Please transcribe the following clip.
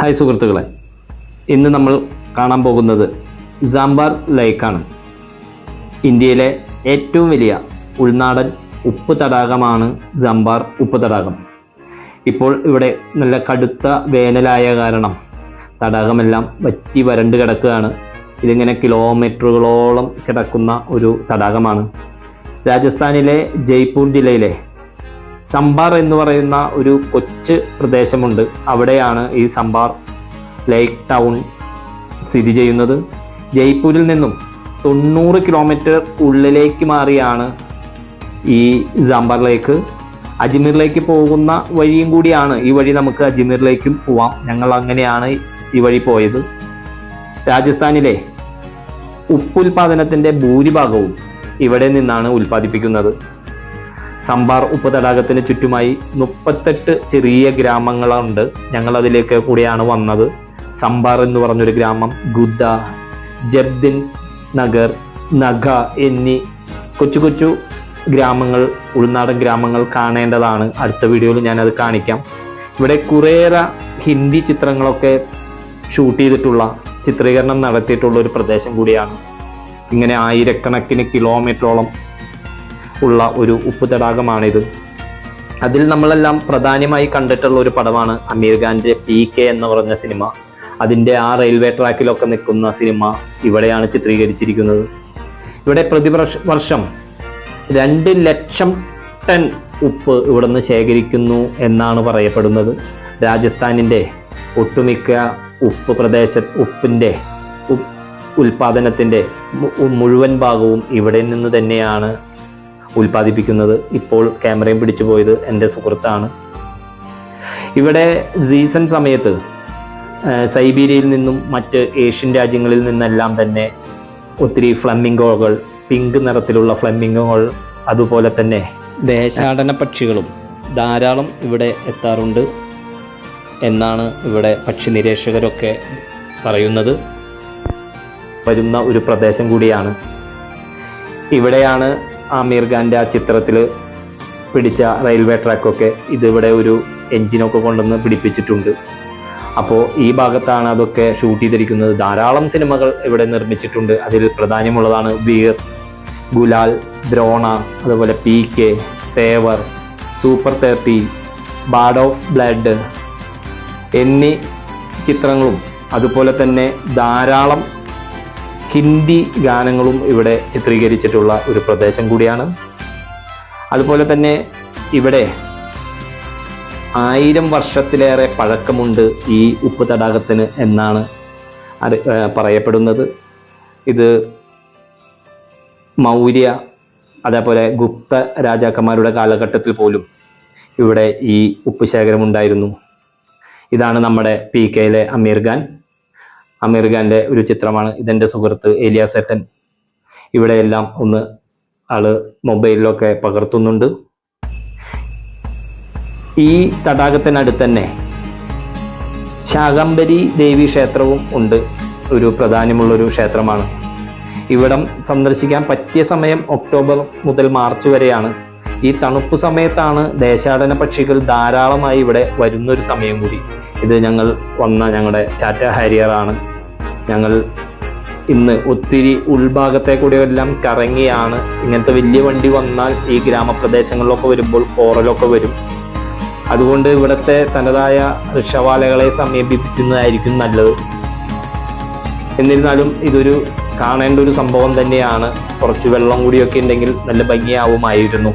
Hi സുഹൃത്തുക്കളെ, ഇന്ന് നമ്മൾ കാണാൻ പോകുന്നത് സാമ്പാർ ലേക്കാണ്. ഇന്ത്യയിലെ ഏറ്റവും വലിയ ഉൾനാടൻ ഉപ്പ് തടാകമാണ് സാമ്പാർ ഉപ്പ് തടാകം. ഇപ്പോൾ ഇവിടെ നല്ല കടുത്ത വേനലായ കാരണം തടാകമെല്ലാം വറ്റി വരണ്ട് കിടക്കുകയാണ്. ഇതിങ്ങനെ കിലോമീറ്ററുകളോളം കിടക്കുന്ന ഒരു തടാകമാണ്. രാജസ്ഥാനിലെ ജയ്പൂർ ജില്ലയിലെ സമ്പാർ എന്ന് പറയുന്ന ഒരു കൊച്ചു പ്രദേശമുണ്ട്. അവിടെയാണ് ഈ സമ്പാർ ലേക്ക് ടൗൺ സ്ഥിതി ചെയ്യുന്നത്. ജയ്പൂരിൽ നിന്നും 90 കിലോമീറ്റർ ഉള്ളിലേക്ക് മാറിയാണ് ഈ സാമ്പാർ ലേക്ക്. അജ്മീറിലേക്ക് പോകുന്ന വഴിയും കൂടിയാണ് ഈ വഴി. നമുക്ക് അജ്മീറിലേക്കും പോവാം. ഞങ്ങൾ അങ്ങനെയാണ് ഈ വഴി പോയത്. രാജസ്ഥാനിലെ ഉപ്പുൽപാദനത്തിൻ്റെ ഭൂരിഭാഗവും ഇവിടെ നിന്നാണ് ഉൽപ്പാദിപ്പിക്കുന്നത്. സമ്പാർ ഉപ്പ് തടാകത്തിന് ചുറ്റുമായി 38 ചെറിയ ഗ്രാമങ്ങളുണ്ട്. ഞങ്ങൾ അതിലേക്ക് കൂടിയാണ് വന്നത്. സമ്പാർ എന്ന് പറഞ്ഞൊരു ഗ്രാമം, ഗുദ്ദ, ജബ്ദിൻ നഗർ, നഗ എന്നീ കൊച്ചു കൊച്ചു ഗ്രാമങ്ങൾ, ഉൾനാടൻ ഗ്രാമങ്ങൾ കാണേണ്ടതാണ്. അടുത്ത വീഡിയോയിൽ ഞാനത് കാണിക്കാം. ഇവിടെ കുറേയേറെ ഹിന്ദി ചിത്രങ്ങളൊക്കെ ഷൂട്ട് ചെയ്തിട്ടുള്ള, ചിത്രീകരണം നടത്തിയിട്ടുള്ള ഒരു പ്രദേശം കൂടിയാണ്. ഇങ്ങനെ ആയിരക്കണക്കിന് കിലോമീറ്ററോളം ഉള്ള ഒരു ഉപ്പ് തടാകമാണിത്. അതിൽ നമ്മളെല്ലാം പ്രധാനമായി കണ്ടിട്ടുള്ള ഒരു പടമാണ് അമീർ ഖാൻ്റെ PK എന്ന് പറഞ്ഞ സിനിമ. അതിൻ്റെ ആ റെയിൽവേ ട്രാക്കിലൊക്കെ നിൽക്കുന്ന സിനിമ ഇവിടെയാണ് ചിത്രീകരിച്ചിരിക്കുന്നത്. ഇവിടെ വർഷം 2 ലക്ഷം ടൺ ഉപ്പ് ഇവിടെ നിന്ന് ശേഖരിക്കുന്നു എന്നാണ് പറയപ്പെടുന്നത്. രാജസ്ഥാനിൻ്റെ ഒട്ടുമിക്ക ഉപ്പിൻ്റെ ഉൽപാദനത്തിൻ്റെ മുഴുവൻ ഭാഗവും ഇവിടെ നിന്ന് തന്നെയാണ് ഉൽപ്പാദിപ്പിക്കുന്നത്. ഇപ്പോൾ ക്യാമറയും പിടിച്ചു പോയത് എൻ്റെ സുഹൃത്താണ്. ഇവിടെ സീസൺ സമയത്ത് സൈബീരിയയിൽ നിന്നും മറ്റ് ഏഷ്യൻ രാജ്യങ്ങളിൽ നിന്നെല്ലാം തന്നെ ഒത്തിരി ഫ്ലമിംഗോകൾ, പിങ്ക് നിറത്തിലുള്ള ഫ്ലമിംഗോകൾ, അതുപോലെ തന്നെ ദേശാടന പക്ഷികളും ധാരാളം ഇവിടെ എത്താറുണ്ട് എന്നാണ് ഇവിടെ പക്ഷി നിരീക്ഷകരൊക്കെ പറയുന്നത്. വരുന്ന ഒരു പ്രദേശം കൂടിയാണ്. ഇവിടെയാണ് ആമീർ ഖാൻ്റെ ആ ചിത്രത്തിൽ പിടിച്ച റെയിൽവേ ട്രാക്കൊക്കെ. ഇതിവിടെ ഒരു എൻജിനൊക്കെ കൊണ്ടുവന്ന് പിടിപ്പിച്ചിട്ടുണ്ട്. അപ്പോൾ ഈ ഭാഗത്താണ് അതൊക്കെ ഷൂട്ട് ചെയ്തിരിക്കുന്നത്. ധാരാളം സിനിമകൾ ഇവിടെ നിർമ്മിച്ചിട്ടുണ്ട്. അതിൽ പ്രധാനമുള്ളതാണ് വീർ, ഗുലാൽ, ദ്രോണ, അതുപോലെ PK, Thevar, super 30, Bard of blood എന്നീ ചിത്രങ്ങളും അതുപോലെ തന്നെ ധാരാളം ഹിന്ദി ഗാനങ്ങളും ഇവിടെ ചിത്രീകരിച്ചിട്ടുള്ള ഒരു പ്രദേശം കൂടിയാണ്. അതുപോലെ തന്നെ ഇവിടെ 1000 വർഷത്തിലേറെ പഴക്കമുണ്ട് ഈ ഉപ്പ് തടാകത്തിന് എന്നാണ് പറയപ്പെടുന്നത്. ഇത് മൗര്യ, അതേപോലെ ഗുപ്ത രാജാക്കന്മാരുടെ കാലഘട്ടത്തിൽ പോലും ഇവിടെ ഈ ഉപ്പ് ശേഖരമുണ്ടായിരുന്നു. ഇതാണ് നമ്മുടെ PKയിലെ അമീർ ഖാൻ്റെ ഒരു ചിത്രമാണ്. ഇതെൻ്റെ സുഹൃത്ത് ഏലിയാസേട്ടൻ. ഇവിടെയെല്ലാം ഒന്ന് ആള് മൊബൈലിലൊക്കെ പകർത്തുന്നുണ്ട്. ഈ തടാകത്തിനടുത്ത് തന്നെ ശാകംഭരി ദേവി ക്ഷേത്രവും ഉണ്ട്. ഒരു പ്രധാനമുള്ളൊരു ക്ഷേത്രമാണ്. ഇവിടം സന്ദർശിക്കാൻ പറ്റിയ സമയം ഒക്ടോബർ മുതൽ മാർച്ച് വരെയാണ്. ഈ തണുപ്പ് സമയത്താണ് ദേശാടന പക്ഷികൾ ധാരാളമായി ഇവിടെ വരുന്നൊരു സമയം കൂടി. ഇത് ഞങ്ങൾ വന്ന ഞങ്ങളുടെ ടാറ്റ ഹാരിയറാണ്. ഞങ്ങൾ ഇന്ന് ഒത്തിരി ഉൾഭാഗത്തെ കൂടി എല്ലാം കറങ്ങിയാണ്. ഇങ്ങനത്തെ വലിയ വണ്ടി വന്നാൽ ഈ ഗ്രാമപ്രദേശങ്ങളിലൊക്കെ വരുമ്പോൾ പോറലൊക്കെ വരും. അതുകൊണ്ട് ഇവിടുത്തെ തനതായ റിക്ഷവാലകളെ സമീപിക്കുന്നതായിരിക്കും നല്ലത്. എന്നിരുന്നാലും ഇതൊരു കാണേണ്ട ഒരു സംഭവം തന്നെയാണ്. കുറച്ച് വെള്ളം കൂടിയൊക്കെ ഉണ്ടെങ്കിൽ നല്ല ഭംഗിയാവുമായിരുന്നു.